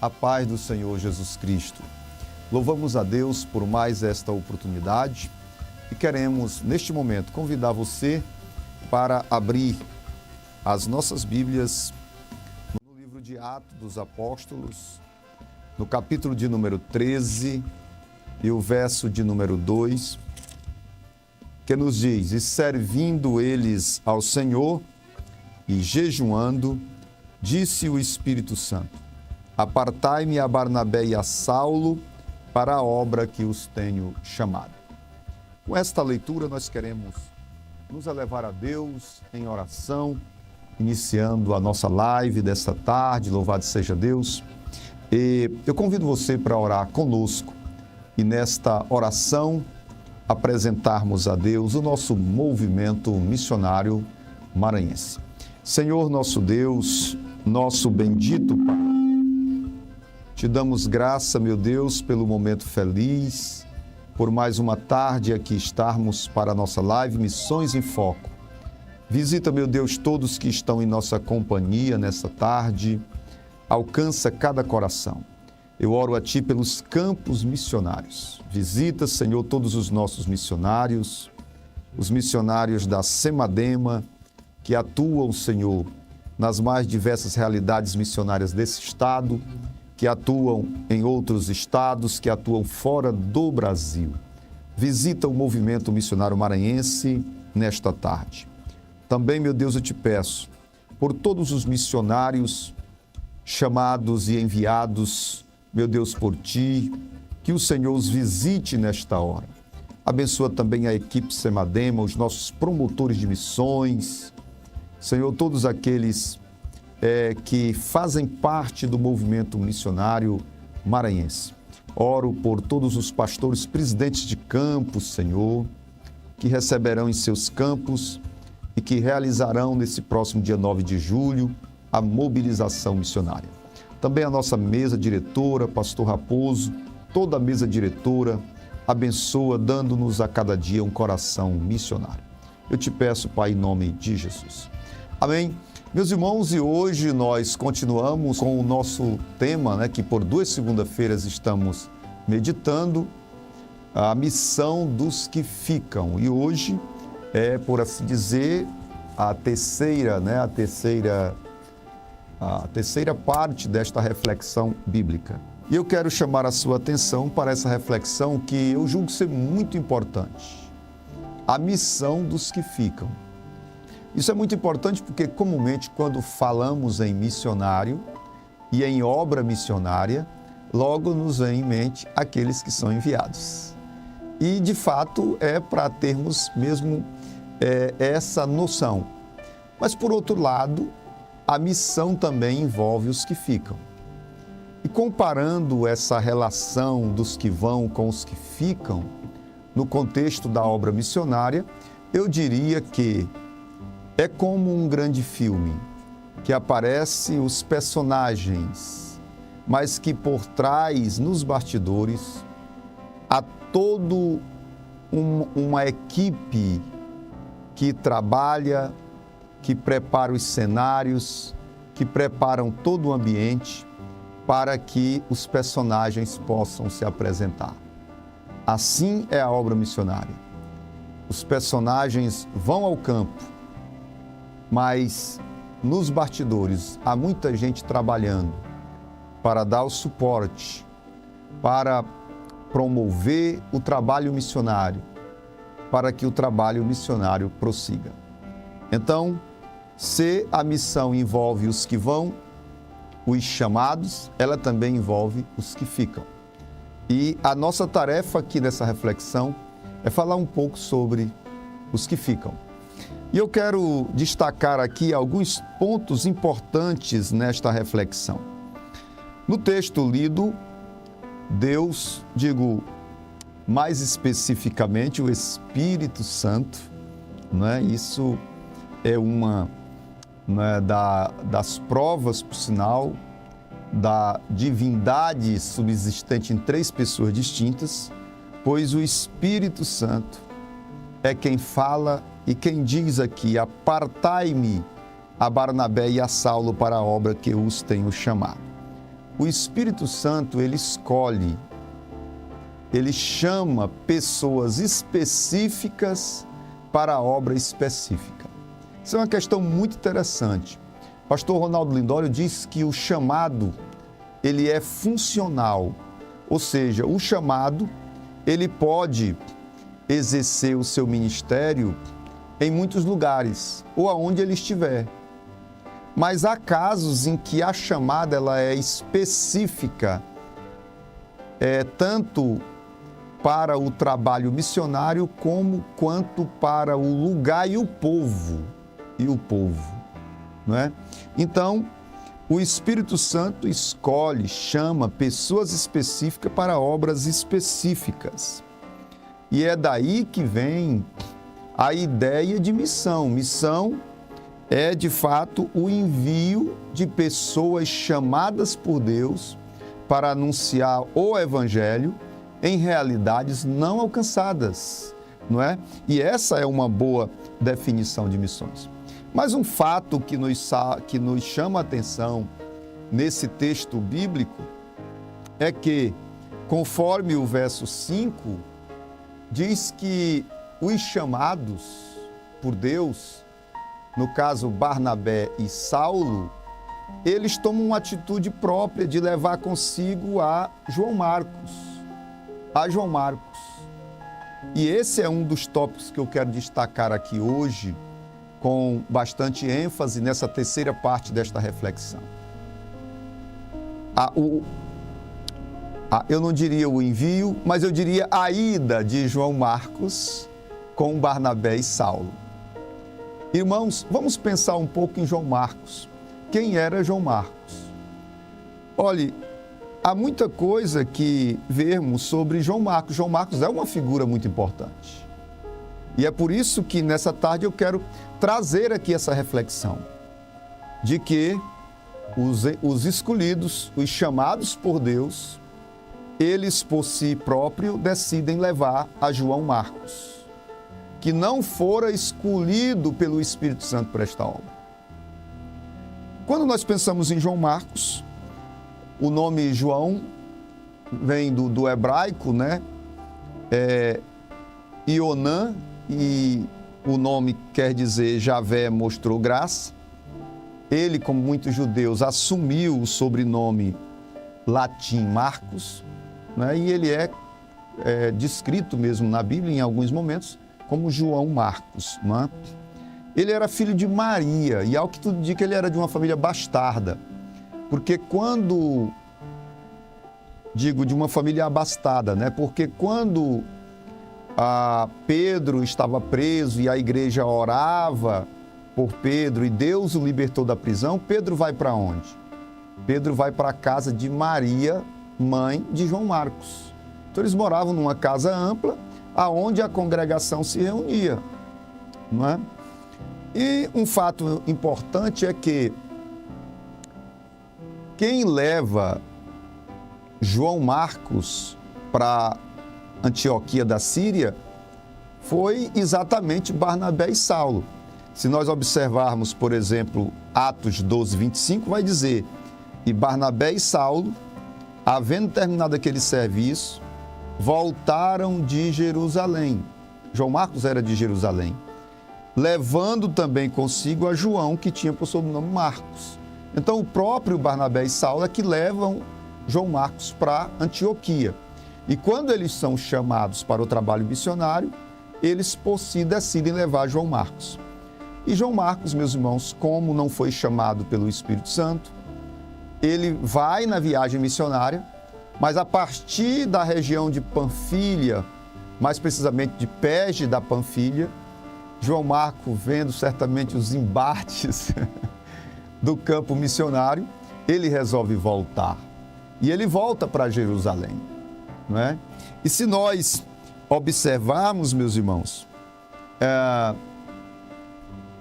A paz do Senhor Jesus Cristo. Louvamos a Deus por mais esta oportunidade e queremos, neste momento, convidar você para abrir as nossas Bíblias no livro de Atos dos Apóstolos, no capítulo de número 13 e o verso de número 2, que nos diz: E servindo eles ao Senhor e jejuando, disse o Espírito Santo: Apartai-me a Barnabé e a Saulo para a obra que os tenho chamado. Com esta leitura nós queremos nos elevar a Deus em oração, iniciando a nossa live desta tarde, louvado seja Deus. E eu convido você para orar conosco e nesta oração apresentarmos a Deus o nosso movimento missionário maranhense. Senhor nosso Deus, nosso bendito Pai, te damos graça, meu Deus, pelo momento feliz, por mais uma tarde aqui estarmos para a nossa live Missões em Foco. Visita, meu Deus, todos que estão em nossa companhia nessa tarde, alcança cada coração. Eu oro a Ti pelos campos missionários. Visita, Senhor, todos os nossos missionários, os missionários da Semadema, que atuam, Senhor, nas mais diversas realidades missionárias desse estado, que atuam em outros estados, que atuam fora do Brasil. Visita o movimento missionário maranhense nesta tarde. Também, meu Deus, eu te peço, por todos os missionários chamados e enviados, meu Deus, por Ti, que o Senhor os visite nesta hora. Abençoa também a equipe Semadema, os nossos promotores de missões, Senhor, todos aqueles que fazem parte do movimento missionário maranhense. Oro por todos os pastores presidentes de campos, Senhor, que receberão em seus campos e que realizarão nesse próximo dia 9 de julho a mobilização missionária. Também a nossa mesa diretora, pastor Raposo, toda a mesa diretora, abençoa, dando-nos a cada dia um coração missionário. Eu te peço, Pai, em nome de Jesus. Amém. Meus irmãos, e hoje nós continuamos com o nosso tema, que por 2 segundas-feiras estamos meditando, a missão dos que ficam. E hoje é, por assim dizer, a terceira parte desta reflexão bíblica. E eu quero chamar a sua atenção para essa reflexão que eu julgo ser muito importante. A missão dos que ficam. Isso é muito importante porque, comumente, quando falamos em missionário e em obra missionária, logo nos vem em mente aqueles que são enviados. E, de fato, é para termos mesmo essa noção. Mas, por outro lado, a missão também envolve os que ficam. E comparando essa relação dos que vão com os que ficam, no contexto da obra missionária, eu diria que é como um grande filme, que aparece os personagens, mas que por trás, nos bastidores, há toda uma equipe que trabalha, que prepara os cenários, que preparam todo o ambiente para que os personagens possam se apresentar. Assim é a obra missionária. Os personagens vão ao campo, mas nos bastidores há muita gente trabalhando para dar o suporte, para promover o trabalho missionário, para que o trabalho missionário prossiga. Então, se a missão envolve os que vão, os chamados, ela também envolve os que ficam. E a nossa tarefa aqui nessa reflexão é falar um pouco sobre os que ficam. E eu quero destacar aqui alguns pontos importantes nesta reflexão. No texto lido, Deus, mais especificamente o Espírito Santo, isso é uma das provas, por sinal, da divindade subsistente em 3 pessoas distintas, pois o Espírito Santo é quem fala e quem diz aqui: apartai-me a Barnabé e a Saulo para a obra que eu os tenho chamado. o Espírito Santo, ele escolhe, ele chama pessoas específicas para a obra específica. Isso é uma questão muito interessante. O pastor Ronaldo Lindório diz que o chamado, ele é funcional, ou seja, o chamado, ele pode exercer o seu ministério em muitos lugares, ou aonde ele estiver. Mas há casos em que a chamada ela é específica, tanto para o trabalho missionário quanto para o lugar e o povo. Não é? Então, o Espírito Santo escolhe, chama pessoas específicas para obras específicas. E é daí que vem a ideia de missão. Missão é, de fato, o envio de pessoas chamadas por Deus para anunciar o Evangelho em realidades não alcançadas, não é? E essa é uma boa definição de missões. Mas um fato que nos chama a atenção nesse texto bíblico é que, conforme o verso 5, diz que os chamados por Deus, no caso Barnabé e Saulo, eles tomam uma atitude própria de levar consigo a João Marcos. E esse é um dos tópicos que eu quero destacar aqui hoje, com bastante ênfase nessa terceira parte desta reflexão. Eu não diria o envio, mas eu diria a ida de João Marcos com Barnabé e Saulo. Irmãos, vamos pensar um pouco em João Marcos. Quem era João Marcos? Olhe, há muita coisa que vermos sobre João Marcos. João Marcos é uma figura muito importante. E é por isso que nessa tarde eu quero trazer aqui essa reflexão de que os escolhidos, os chamados por Deus, eles por si próprios decidem levar a João Marcos, que não fora escolhido pelo Espírito Santo para esta obra. Quando nós pensamos em João Marcos, o nome João vem do hebraico, né? Ionã, e o nome quer dizer Javé mostrou graça. Ele, como muitos judeus, assumiu o sobrenome latim Marcos, né? E ele é descrito mesmo na Bíblia, em alguns momentos, como João Marcos. Né? Ele era filho de Maria, e ao que tudo indica, ele era de uma família bastarda. Porque quando... Digo, de uma família abastada, né? Porque quando Pedro estava preso e a igreja orava por Pedro e Deus o libertou da prisão, Pedro vai para onde? Pedro vai para a casa de Maria, mãe de João Marcos. Então eles moravam numa casa ampla, aonde a congregação se reunia, não é? E um fato importante é que quem leva João Marcos para Antioquia da Síria foi exatamente Barnabé e Saulo. Se nós observarmos, por exemplo, Atos 12, 25, vai dizer: e Barnabé e Saulo, havendo terminado aquele serviço, voltaram de Jerusalém. João Marcos era de Jerusalém, levando também consigo a João, que tinha por sobrenome Marcos. Então, o próprio Barnabé e Saulo é que levam João Marcos para Antioquia. E quando eles são chamados para o trabalho missionário, eles por si decidem levar João Marcos. E João Marcos, meus irmãos, como não foi chamado pelo Espírito Santo, ele vai na viagem missionária, mas a partir da região de Panfilha, mais precisamente de Perge da Panfilha, João Marcos, vendo certamente os embates do campo missionário, ele resolve voltar. E ele volta para Jerusalém, não é? E se nós observarmos, meus irmãos,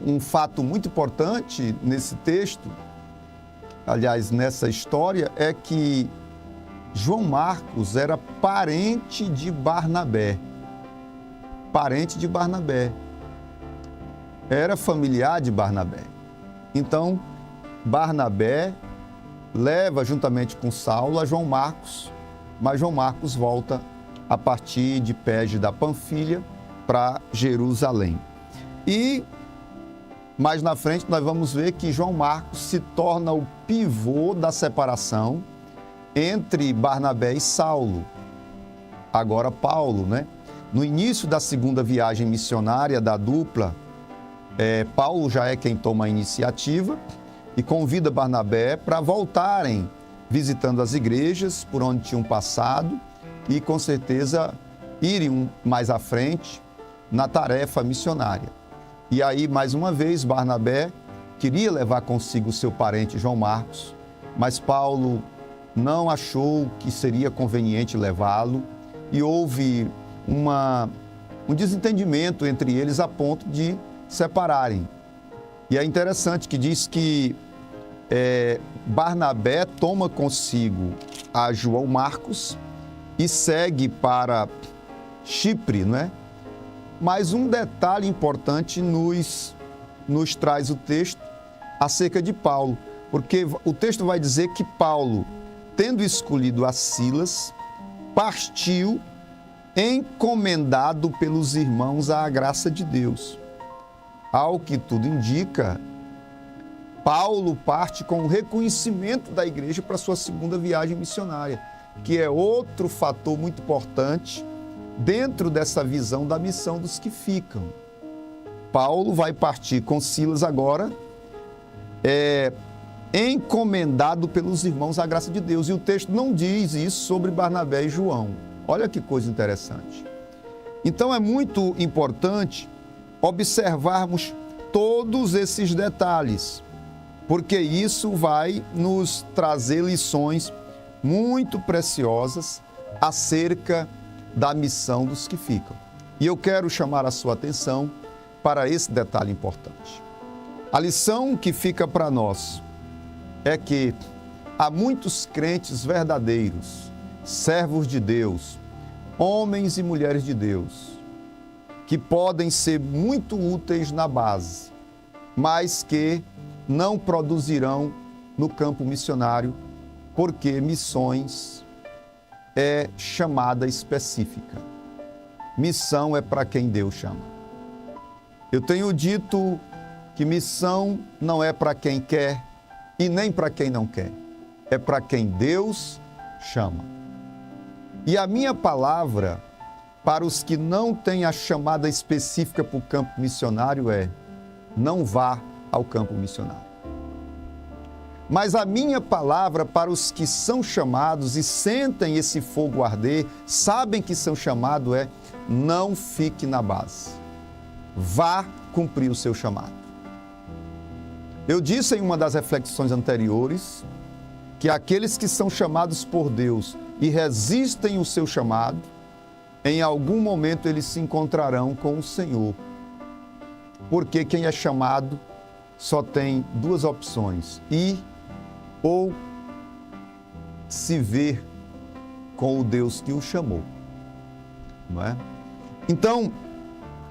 um fato muito importante nesse texto, aliás, nessa história, é que João Marcos era parente de Barnabé. Parente de Barnabé. Era familiar de Barnabé. Então, Barnabé leva juntamente com Saulo a João Marcos, mas João Marcos volta a partir de Perge da Panfilha para Jerusalém. E mais na frente nós vamos ver que João Marcos se torna o pivô da separação entre Barnabé e Saulo. Agora Paulo, né? No início da segunda viagem missionária da dupla, Paulo já é quem toma a iniciativa e convida Barnabé para voltarem visitando as igrejas por onde tinham passado e, com certeza, irem mais à frente na tarefa missionária. E aí, mais uma vez, Barnabé queria levar consigo seu parente João Marcos, mas Paulo não achou que seria conveniente levá-lo e houve um desentendimento entre eles a ponto de separarem. E é interessante que diz que Barnabé toma consigo a João Marcos e segue para Chipre, não é? Mas um detalhe importante nos traz o texto acerca de Paulo, porque o texto vai dizer que Paulo, tendo escolhido a Silas, partiu encomendado pelos irmãos à graça de Deus. Ao que tudo indica, Paulo parte com o reconhecimento da igreja para sua segunda viagem missionária, que é outro fator muito importante dentro dessa visão da missão dos que ficam. Paulo vai partir com Silas agora, encomendado pelos irmãos à graça de Deus. E o texto não diz isso sobre Barnabé e João. Olha que coisa interessante. Então é muito importante observarmos todos esses detalhes, porque isso vai nos trazer lições muito preciosas acerca da missão dos que ficam. E eu quero chamar a sua atenção para esse detalhe importante. A lição que fica para nós é que há muitos crentes verdadeiros, servos de Deus, homens e mulheres de Deus, que podem ser muito úteis na base, mas que não produzirão no campo missionário, porque missões é chamada específica. Missão é para quem Deus chama. Eu tenho dito que missão não é para quem quer e nem para quem não quer. É para quem Deus chama. E a minha palavra para os que não têm a chamada específica para o campo missionário é: não vá ao campo missionário. Mas a minha palavra para os que são chamados e sentem esse fogo arder, sabem que são chamados, é: não fique na base. Vá cumprir o seu chamado. Eu disse em uma das reflexões anteriores que aqueles que são chamados por Deus e resistem o seu chamado, em algum momento eles se encontrarão com o Senhor. Porque quem é chamado só tem duas opções: ir ou se ver com o Deus que o chamou, não é? Então,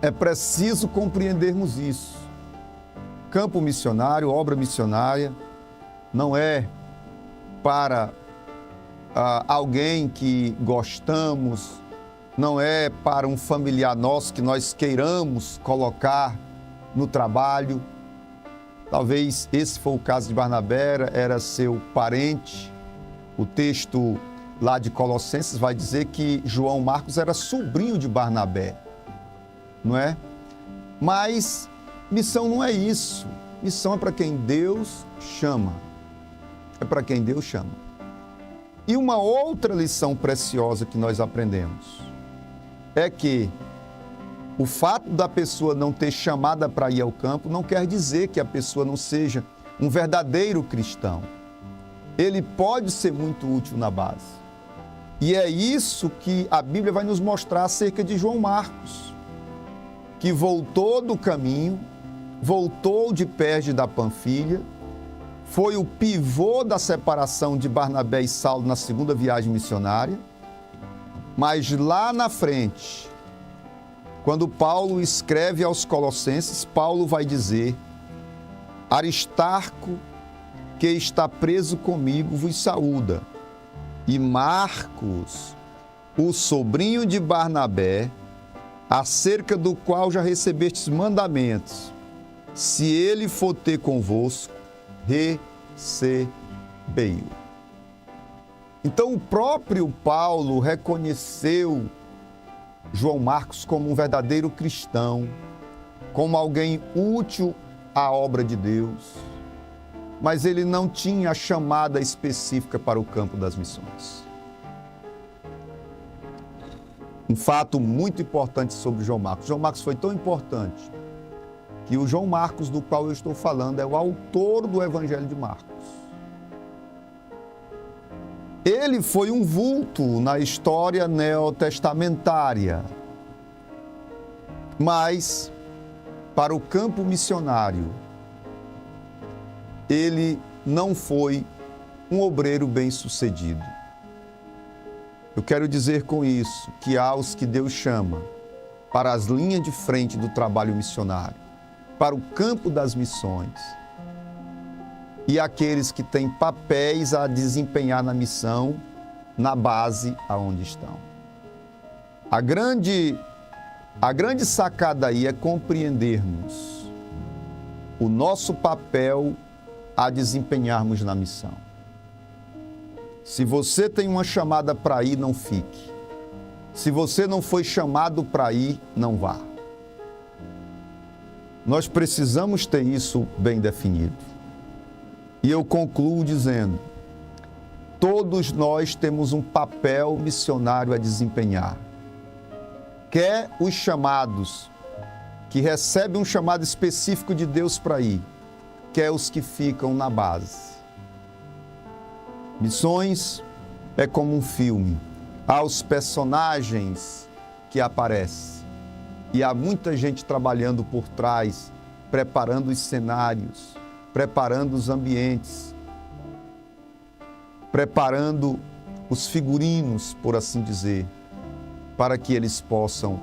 é preciso compreendermos isso. Campo missionário, obra missionária, não é para alguém que gostamos, não é para um familiar nosso que nós queiramos colocar no trabalho. Talvez esse foi o caso de Barnabé, era seu parente. O texto lá de Colossenses vai dizer que João Marcos era sobrinho de Barnabé, não é? Mas missão não é isso. Missão é para quem Deus chama. É para quem Deus chama. E uma outra lição preciosa que nós aprendemos é que o fato da pessoa não ter chamada para ir ao campo não quer dizer que a pessoa não seja um verdadeiro cristão. Ele pode ser muito útil na base. E é isso que a Bíblia vai nos mostrar acerca de João Marcos, que voltou do caminho, voltou de Perge da Panfilha, foi o pivô da separação de Barnabé e Saulo na segunda viagem missionária, mas lá na frente, quando Paulo escreve aos Colossenses, Paulo vai dizer: Aristarco, que está preso comigo, vos saúda. E Marcos, o sobrinho de Barnabé, acerca do qual já recebestes mandamentos, se ele for ter convosco, recebei-o. Então o próprio Paulo reconheceu João Marcos como um verdadeiro cristão, como alguém útil à obra de Deus, mas ele não tinha a chamada específica para o campo das missões. Um fato muito importante sobre João Marcos. João Marcos foi tão importante que o João Marcos, do qual eu estou falando, é o autor do Evangelho de Marcos. Ele foi um vulto na história neotestamentária, mas para o campo missionário, ele não foi um obreiro bem-sucedido. Eu quero dizer com isso que há os que Deus chama para as linhas de frente do trabalho missionário, para o campo das missões, e aqueles que têm papéis a desempenhar na missão, na base aonde estão. A grande sacada aí é compreendermos o nosso papel a desempenharmos na missão. Se você tem uma chamada para ir, não fique. Se você não foi chamado para ir, não vá. Nós precisamos ter isso bem definido. E eu concluo dizendo, todos nós temos um papel missionário a desempenhar. Quer os chamados, que recebem um chamado específico de Deus para ir, quer os que ficam na base. Missões é como um filme. Há os personagens que aparecem. E há muita gente trabalhando por trás, preparando os cenários, preparando os ambientes, preparando os figurinos, por assim dizer, para que eles possam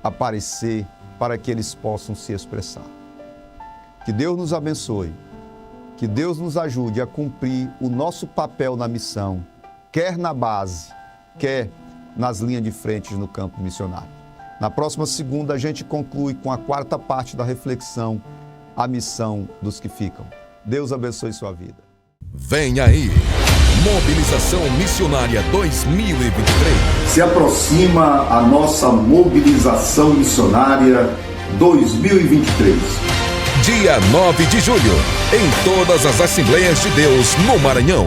aparecer, para que eles possam se expressar. Que Deus nos abençoe, que Deus nos ajude a cumprir o nosso papel na missão, quer na base, quer nas linhas de frente no campo missionário. Na próxima segunda, a gente conclui com a quarta parte da reflexão, a missão dos que ficam. Deus abençoe sua vida. Vem aí, Mobilização Missionária 2023. Se aproxima a nossa Mobilização Missionária 2023. Dia 9 de julho, em todas as Assembleias de Deus no Maranhão.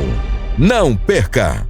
Não perca!